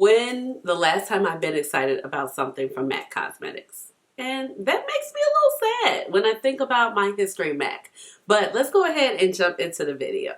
When the last time I've been excited about something from MAC Cosmetics. And that makes me a little sad when I think about my history MAC. But let's go ahead and jump into the video.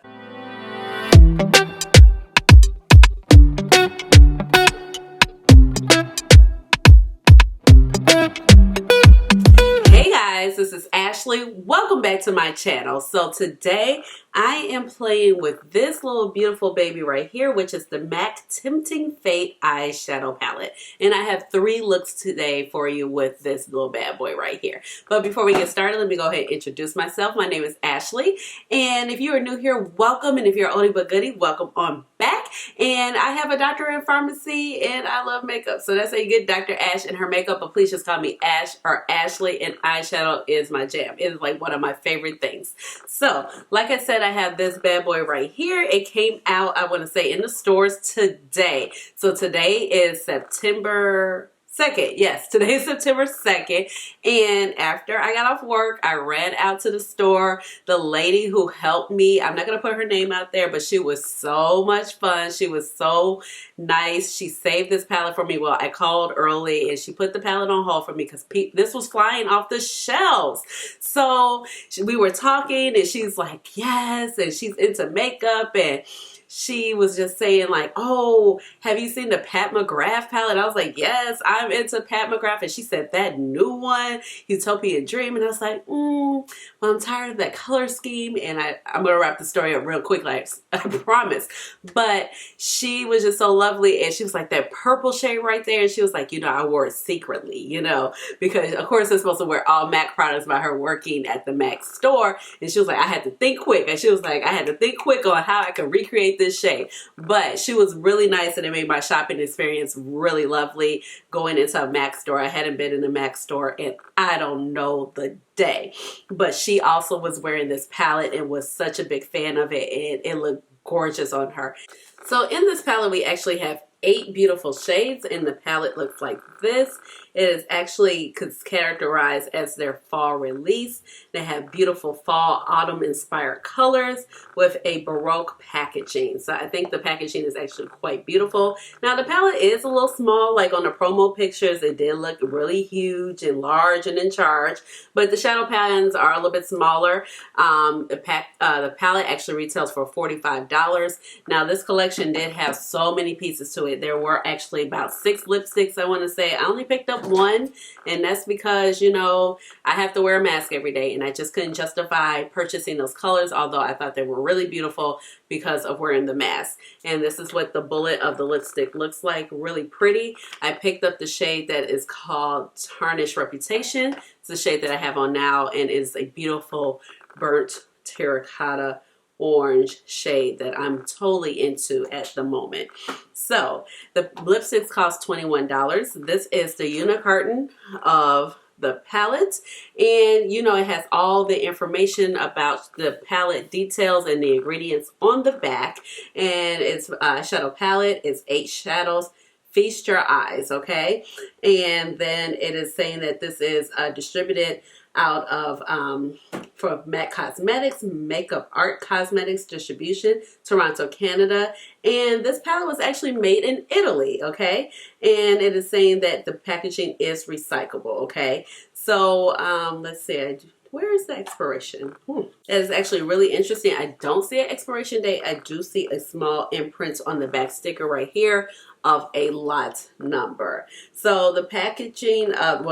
Hey guys, this is Ashley. Welcome back to my channel. So today I am playing with this little beautiful baby right here, which is the MAC Tempting Fate eyeshadow palette. And I have 3 looks today for you with this little bad boy right here. But before we get started, let me go ahead and introduce myself. My name is Ashley. And if you are new here, welcome. And if you're oldie but goodie, welcome on back. And I have a doctorate in pharmacy and I love makeup. So that's how you get Dr. Ash and her makeup. But please just call me Ash or Ashley, and eyeshadow is my jam. It is like one of my favorite things. So like I said, I have this bad boy right here. It came out, I want to say, in the stores today. So today is September 2nd. Yes, today is September 2nd. And after I got off work, I ran out to the store. The lady who helped me, I'm not going to put her name out there, but she was so much fun. She was so nice. She saved this palette for me. Well, I called early and she put the palette on hold for me because this was flying off the shelves. So we were talking and she's like, yes, and she's into makeup, and she was just saying like, oh, have you seen the Pat McGrath palette? I was like, yes, I'm into Pat McGrath. And she said, that new one, Utopia Dream. And I was like, well, I'm tired of that color scheme. And I'm going to wrap the story up real quick, like I promise. But she was just so lovely. And she was like, that purple shade right there. And she was like, I wore it secretly, because of course I'm supposed to wear all MAC products by her working at the MAC store. And she was like, I had to think quick. And she was like, I had to think quick on how I could recreate this shade. But she was really nice and it made my shopping experience really lovely going into a MAC store. I hadn't been in a MAC store in I don't know the day. But she also was wearing this palette and was such a big fan of it, and it looked gorgeous on her. So in this palette we actually have 8 beautiful shades, and the palette looks like this. It is actually characterized as their fall release. They have beautiful fall autumn inspired colors with a Baroque packaging. So I think the packaging is actually quite beautiful. Now the palette is a little small, like on the promo pictures it did look really huge and large and in charge, but the shadow pans are a little bit smaller. The palette actually retails for $45. Now this collection did have so many pieces to it. There were actually about 6 lipsticks, I want to say. I only picked up 1, and that's because, I have to wear a mask every day, and I just couldn't justify purchasing those colors, although I thought they were really beautiful because of wearing the mask. And this is what the bullet of the lipstick looks like, really pretty. I picked up the shade that is called Tarnished Reputation. It's the shade that I have on now, and it's a beautiful burnt terracotta orange shade that I'm totally into at the moment. So the lipsticks cost $21. This is the unicarton of the palette, and it has all the information about the palette details and the ingredients on the back. And it's a shadow palette. It's 8 shadows. Feast your eyes, okay? And then it is saying that this is distributed out of for MAC Cosmetics, Makeup Art Cosmetics Distribution, Toronto, Canada. And this palette was actually made in Italy, okay? And it is saying that the packaging is recyclable, okay? So let's see, where is the expiration? That is actually really interesting. I don't see an expiration date. I do see a small imprint on the back sticker right here of a lot number. So the packaging of,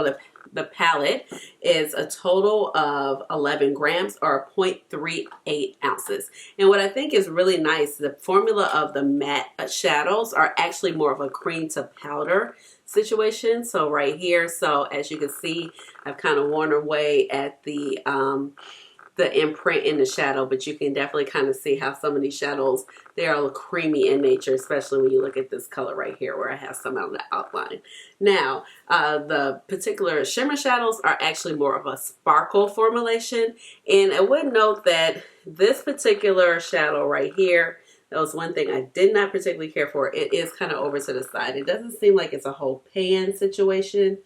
the palette is a total of 11 grams or 0.38 ounces. And what I think is really nice, the formula of the matte shadows are actually more of a cream to powder situation. So right here, so as you can see, I've kind of worn away at the imprint in the shadow, but you can definitely kind of see how some of these shadows, they are a little creamy in nature, especially when you look at this color right here where I have some on the outline. Now, the particular shimmer shadows are actually more of a sparkle formulation, and I would note that this particular shadow right here, that was one thing I did not particularly care for. It is kind of over to the side. It doesn't seem like it's a whole pan situation.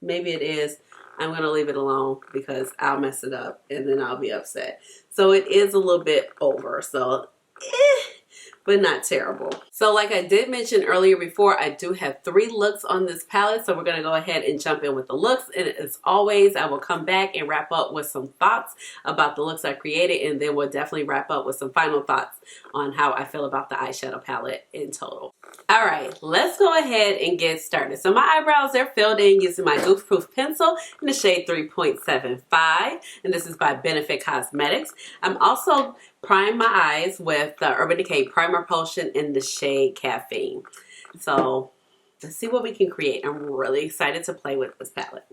Maybe it is. I'm going to leave it alone because I'll mess it up and then I'll be upset. So it is a little bit over. So but not terrible. So like I did mention earlier before, I do have 3 looks on this palette. So we're going to go ahead and jump in with the looks. And as always, I will come back and wrap up with some thoughts about the looks I created. And then we'll definitely wrap up with some final thoughts on how I feel about the eyeshadow palette in total. All right, let's go ahead and get started. So my eyebrows, they're filled in using my Goof Proof pencil in the shade 3.75. And this is by Benefit Cosmetics. I'm also priming my eyes with the Urban Decay Primer Potion in the shade Caffeine. So let's see what we can create. I'm really excited to play with this palette.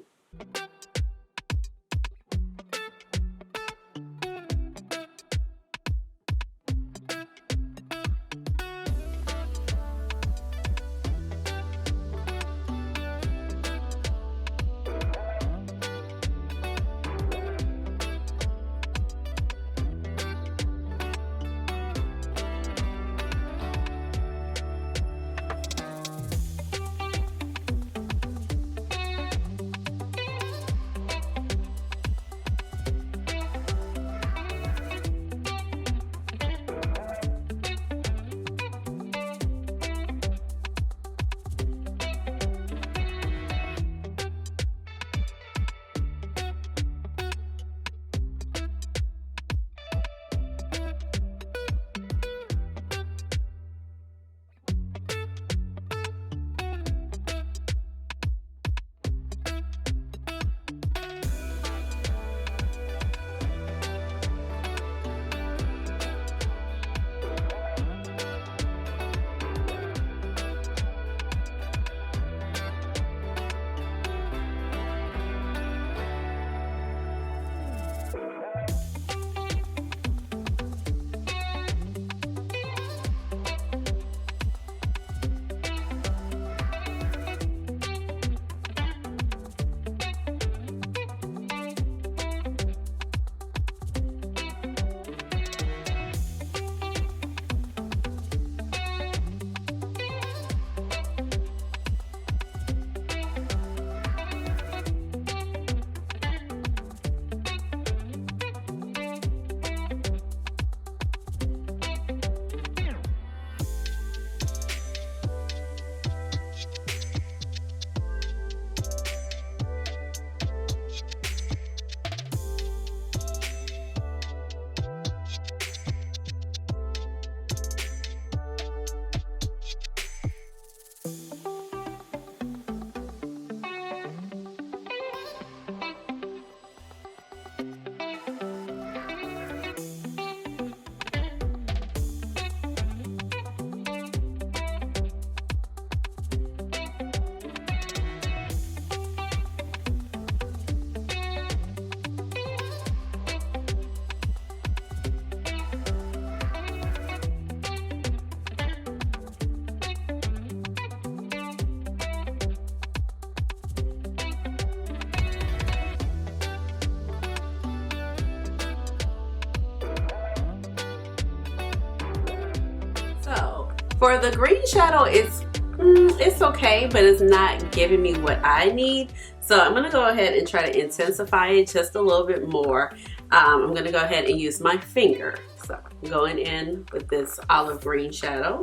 For the green shadow, it's okay, but it's not giving me what I need. So I'm gonna go ahead and try to intensify it just a little bit more. I'm gonna go ahead and use my finger. So I'm going in with this olive green shadow.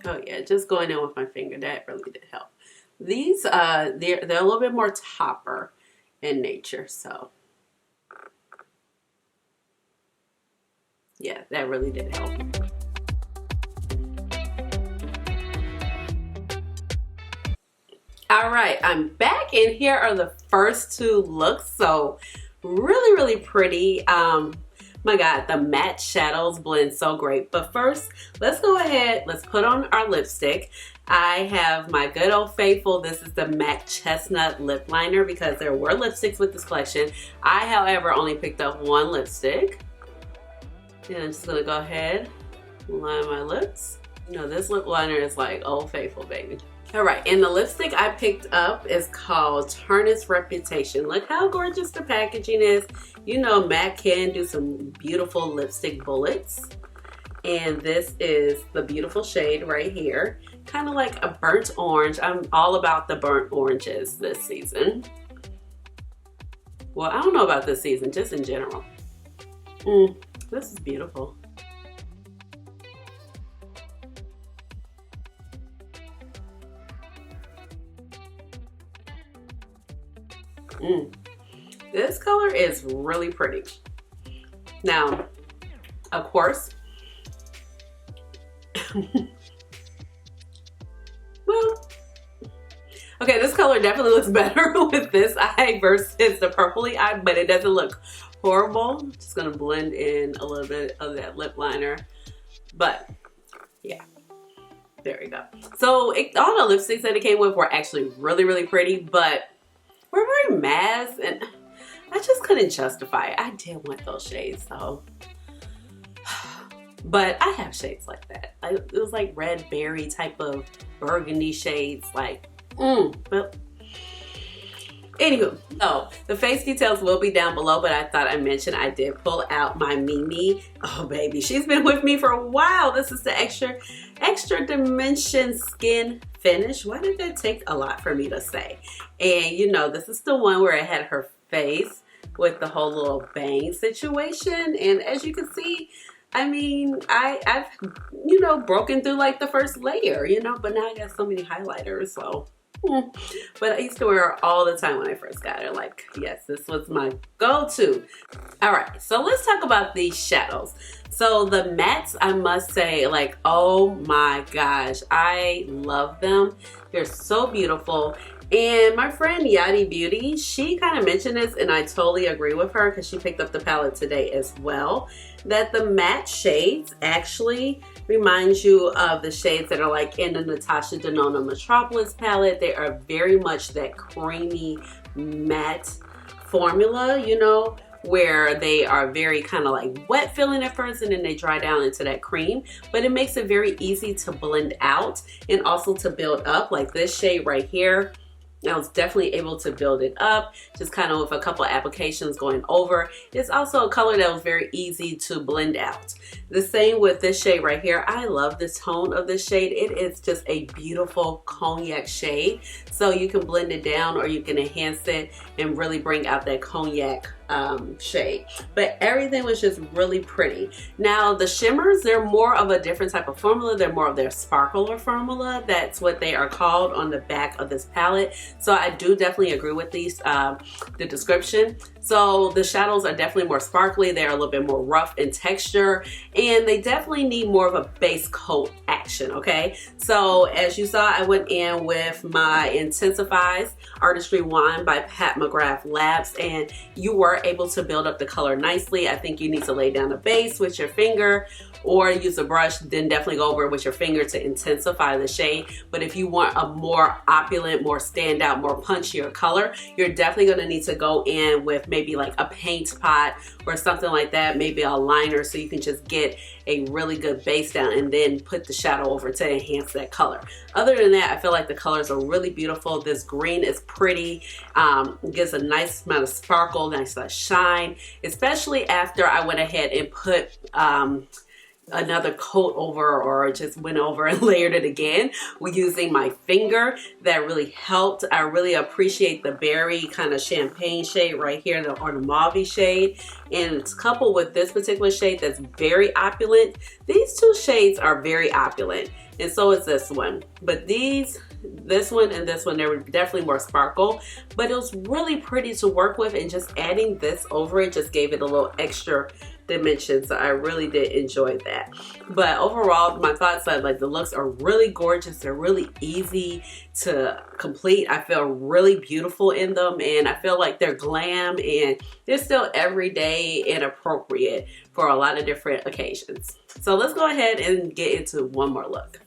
Oh yeah, just going in with my finger, that really did help. These, they're a little bit more topper in nature, so. Yeah, that really did help. All right, I'm back, and here are the first 2 looks. So really pretty. My God, the matte shadows blend so great. But first, let's go ahead, let's put on our lipstick. I have my good old faithful, this is the MAC Chestnut lip liner, because there were lipsticks with this collection. I, however, only picked up 1 lipstick. And I'm just gonna go ahead and line my lips. You know, this lip liner is like Old Faithful, baby. All right, and the lipstick I picked up is called Tarnished Reputation. Look how gorgeous the packaging is. You know, MAC can do some beautiful lipstick bullets. And this is the beautiful shade right here. Kind of like a burnt orange. I'm all about the burnt oranges this season. Well, I don't know about this season, just in general. This is beautiful. This color is really pretty. Now, of course, well, okay, this color definitely looks better with this eye versus the purpley eye, but it doesn't look horrible. Just gonna blend in a little bit of that lip liner, but yeah, there we go. So all the lipsticks that it came with were actually really pretty, but we're very matte, and I just couldn't justify it. I did want those shades though. But I have shades like that. It was like red berry type of burgundy shades, like, but anywho, so the face details will be down below, but I thought I mentioned I did pull out my Mimi. Oh baby, she's been with me for a while. This is the extra dimension skin finish. Why did that take a lot for me to say? And you know, this is the one where I had her face with the whole little bang situation, and as you can see, I mean, I've, you know, broken through like the first layer, you know, but now I got so many highlighters, so. But I used to wear her all the time when I first got her. Like, yes, this was my go-to. All right, so let's talk about these shadows. So the mattes, I must say, like, oh my gosh, I love them. They're so beautiful. And my friend Yadi Beauty, she kind of mentioned this, and I totally agree with her because she picked up the palette today as well, that the matte shades actually reminds you of the shades that are like in the Natasha Denona Metropolis palette. They are very much that creamy matte formula, you know, where they are very kind of like wet feeling at first and then they dry down into that cream, but it makes it very easy to blend out and also to build up. Like this shade right here, I was definitely able to build it up just kind of with a couple of applications going over. It's also a color that was very easy to blend out. The same with this shade right here. I love this tone of this shade. It is just a beautiful cognac shade. So you can blend it down or you can enhance it and really bring out that cognac shade. But everything was just really pretty. Now the shimmers, they're more of a different type of formula. They're more of their sparkler formula. That's what they are called on the back of this palette. So I do definitely agree with these, the description. So the shadows are definitely more sparkly. They're a little bit more rough in texture, and they definitely need more of a base coat action, okay? So as you saw, I went in with my Intensifies Artistry Wand by Pat McGrath Labs, and you were able to build up the color nicely. I think you need to lay down a base with your finger or use a brush, then definitely go over it with your finger to intensify the shade. But if you want a more opulent, more standout, more punchier color, you're definitely gonna need to go in with maybe like a paint pot or something like that, maybe a liner, so you can just get a really good base down and then put the shadow over to enhance that color. Other than that, I feel like the colors are really beautiful. This green is pretty, gives a nice amount of sparkle, nice amount of shine, especially after I went ahead and put another coat over, or just went over and layered it again with using my finger. That really helped. I really appreciate the berry kind of champagne shade right here, or the mauve shade, and it's coupled with this particular shade that's very opulent. These two shades are very opulent, and so is this one. But this one and this one, they were definitely more sparkle, but it was really pretty to work with, and just adding this over it just gave it a little extra dimension. So I really did enjoy that. But overall, my thoughts are like the looks are really gorgeous. They're really easy to complete. I feel really beautiful in them, and I feel like they're glam and they're still everyday and appropriate for a lot of different occasions. So let's go ahead and get into one more look.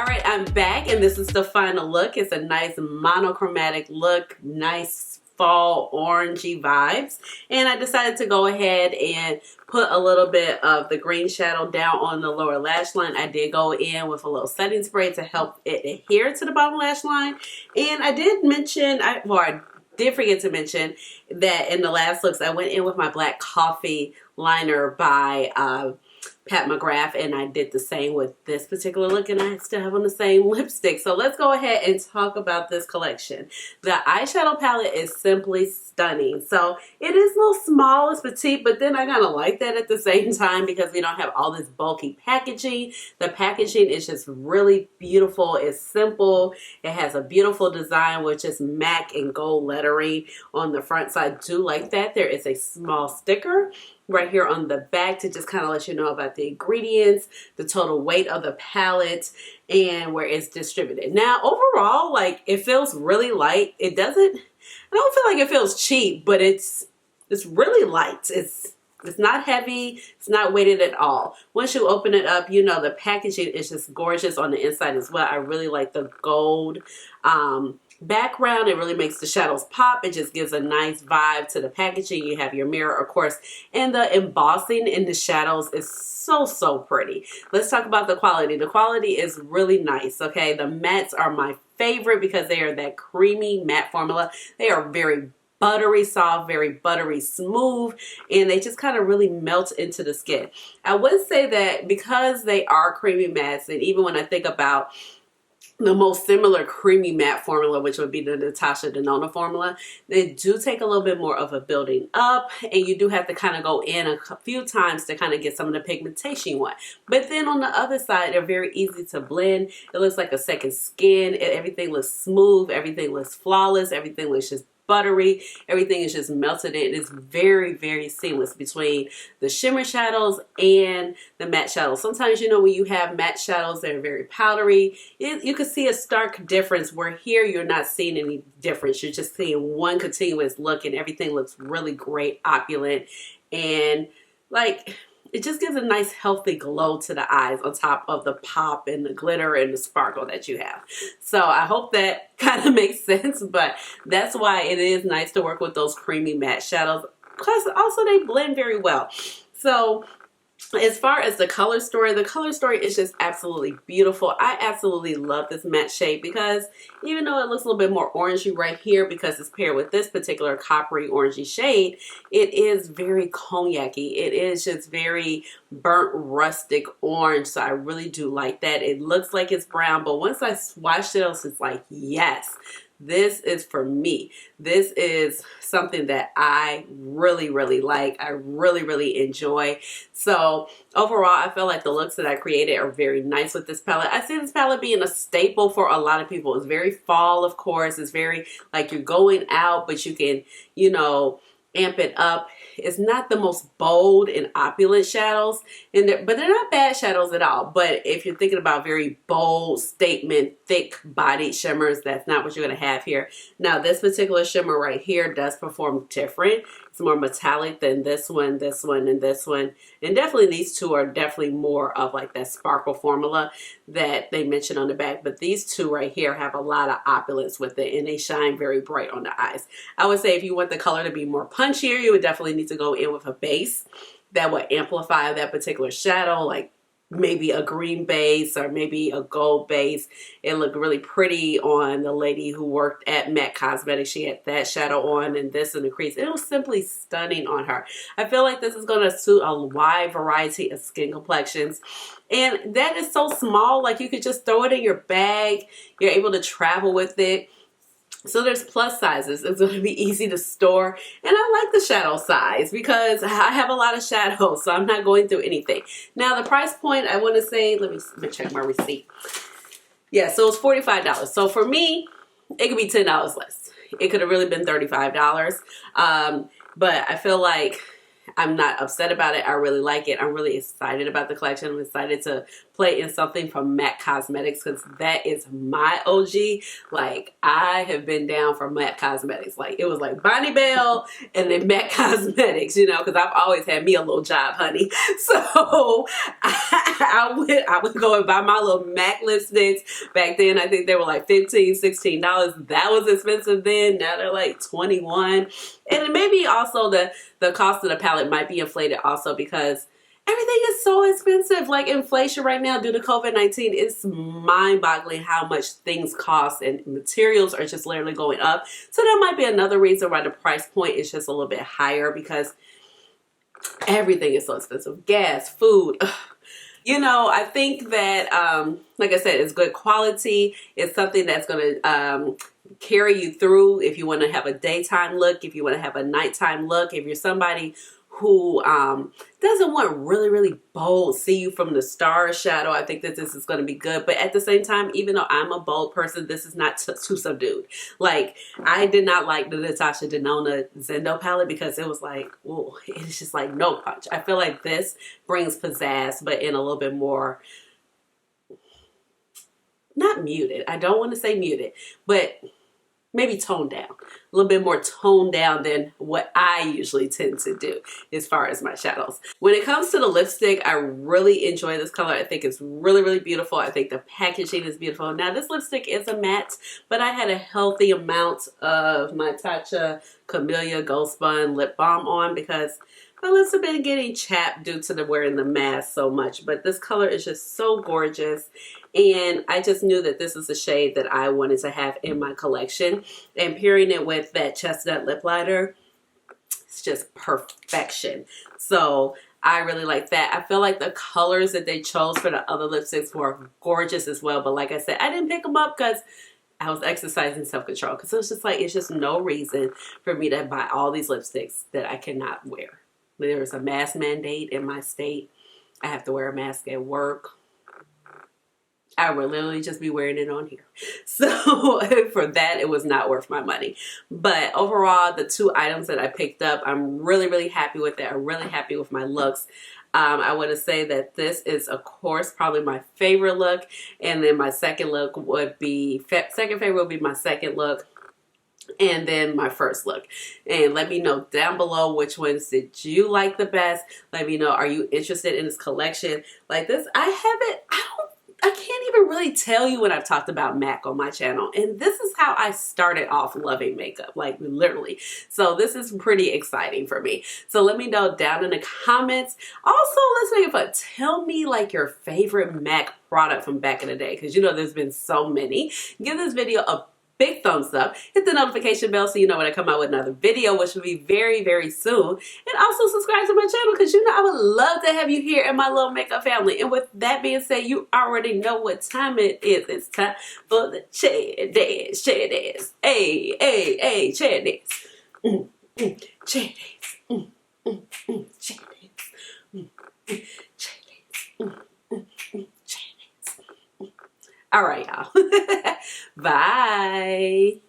Alright, I'm back and this is the final look. It's a nice monochromatic look, nice fall orangey vibes. And I decided to go ahead and put a little bit of the green shadow down on the lower lash line. I did go in with a little setting spray to help it adhere to the bottom lash line. And I did mention, I did forget to mention that in the last looks I went in with my black coffee liner by Pat McGrath, and I did the same with this particular look, and I still have on the same lipstick. So let's go ahead and talk about this collection. The eyeshadow palette is simply stunning. So it is a little small, it's petite, but then I kind of like that at the same time because we don't have all this bulky packaging. The packaging is just really beautiful. It's simple. It has a beautiful design, which is MAC and gold lettering on the front. So I do like that. There is a small sticker right here on the back to just kind of let you know about the ingredients, the total weight of the palette, and where it's distributed. Now, overall, like, it feels really light. I don't feel like it feels cheap, but it's really light. It's not heavy. It's not weighted at all. Once you open it up, you know the packaging is just gorgeous on the inside as well. I really like the gold background. It really makes the shadows pop. It just gives a nice vibe to the packaging. You have your mirror, of course, and the embossing in the shadows is so pretty. Let's talk about the quality. The quality is really nice, okay? The mattes are my favorite because they are that creamy matte formula. They are very buttery soft, very buttery smooth, and they just kind of really melt into the skin. I would say that because they are creamy mattes, and even when I think about the most similar creamy matte formula, which would be the Natasha Denona formula, they do take a little bit more of a building up, and you do have to kind of go in a few times to kind of get some of the pigmentation you want. But then on the other side, they're very easy to blend. It looks like a second skin. Everything looks smooth. Everything looks flawless. Everything looks just buttery. Everything is just melted in. It's very seamless between the shimmer shadows and the matte shadows. Sometimes, you know, when you have matte shadows that are very powdery, you can see a stark difference, where here you're not seeing any difference. You're just seeing one continuous look, and everything looks really great, opulent, and like, it just gives a nice healthy glow to the eyes on top of the pop and the glitter and the sparkle that you have. So I hope that kind of makes sense, but that's why it is nice to work with those creamy matte shadows, because also they blend very well. So as far as the color story is just absolutely beautiful. I absolutely love this matte shade because even though it looks a little bit more orangey right here because it's paired with this particular coppery orangey shade, it is very cognac-y. It is just very burnt rustic orange, so I really do like that. It looks like it's brown, but once I swatched it, I was just like, yes, this is for me. This is something that I really like. I really enjoy. So overall, I feel like the looks that I created are very nice with this palette. I see this palette being a staple for a lot of people. It's very fall, of course. It's very like you're going out, but you can, you know, amp it up. It's not the most bold and opulent shadows, but they're not bad shadows at all. But if you're thinking about very bold, statement, thick-bodied shimmers, that's not what you're going to have here. Now, this particular shimmer right here does perform different. It's more metallic than this one, and this one. And definitely these two are definitely more of like that sparkle formula that they mentioned on the back. But these two right here have a lot of opulence with it, and they shine very bright on the eyes. I would say if you want the color to be more punchier, you would definitely need to go in with a base that would amplify that particular shadow, like maybe a green base or maybe a gold base. It looked really pretty on the lady who worked at MAC Cosmetics. She had that shadow on and this in the crease. It was simply stunning on her. I feel like this is going to suit a wide variety of skin complexions. And that is so small, like you could just throw it in your bag. You're able to travel with it. So there's plus sizes. It's going to be easy to store. And I like the shadow size because I have a lot of shadows, so I'm not going through anything. Now the price point, I want to say, let me check my receipt. Yeah, so it's $45. So for me, it could be $10 less. It could have really been $35. But I feel like I'm not upset about it. I really like it. I'm really excited about the collection. I'm excited to play in something from MAC Cosmetics, because that is my OG. Like, I have been down for MAC Cosmetics. Like, it was like Bonnie Bell and then MAC Cosmetics, you know, because I've always had me a little job, honey. So I would go and buy my little MAC lipsticks. Back then, I think they were like $15, $16. That was expensive then. Now they're like $21. And maybe also the cost of the palette might be inflated also because everything is so expensive. Like, inflation right now due to COVID-19, it's mind-boggling how much things cost, and materials are just literally going up. So that might be another reason why the price point is just a little bit higher, because everything is so expensive. Gas, food. Ugh. You know, I think that, like I said, it's good quality. It's something that's going to carry you through if you want to have a daytime look, if you want to have a nighttime look, if you're somebody who doesn't want really bold, see you from the star shadow. I think that this is going to be good. But at the same time, even though I'm a bold person, this is not too subdued. Like, I did not like the Natasha Denona Zendo palette because it was like, oh, it's just like no punch. I feel like this brings pizzazz, but in a little bit more, not muted. I don't want to say muted, but maybe toned down. A little bit more toned down than what I usually tend to do as far as my shadows. When it comes to the lipstick, I really enjoy this color. I think it's really beautiful. I think the packaging is beautiful. Now, this lipstick is a matte, but I had a healthy amount of my Tatcha Camellia Gold Spun lip balm on because my lips have been getting chapped due to the wearing the mask so much. But this color is just so gorgeous. And I just knew that this is a shade that I wanted to have in my collection. And pairing it with that Chestnut lip liner, it's just perfection. So I really like that. I feel like the colors that they chose for the other lipsticks were gorgeous as well. But like I said, I didn't pick them up because I was exercising self-control. Because it was just like, it's just no reason for me to buy all these lipsticks that I cannot wear. There's a mask mandate in my state. I have to wear a mask at work. I would literally just be wearing it on here. So for that, it was not worth my money. But overall, the two items that I picked up, I'm really happy with it. I'm really happy with my looks. I want to say that this is, of course, probably my favorite look. And then my second look would be, second favorite would be my second look. And then my first look. And let me know down below which ones did you like the best. Let me know, are you interested in this collection? Like this, I can't even really tell you when I've talked about MAC on my channel. And this is how I started off loving makeup, like literally. So this is pretty exciting for me. So let me know down in the comments. Also, let's make it fun. Tell me like your favorite MAC product from back in the day, because you know there's been so many. Give this video a big thumbs up, hit the notification bell so you know when I come out with another video, which will be very soon. And also subscribe to my channel because you know I would love to have you here in my little makeup family. And with that being said, you already know what time it is. It's time for the chair dance, chair dance. Hey, chair dance. Chair dance. Chair dance. Chair dance. All right, y'all. Bye.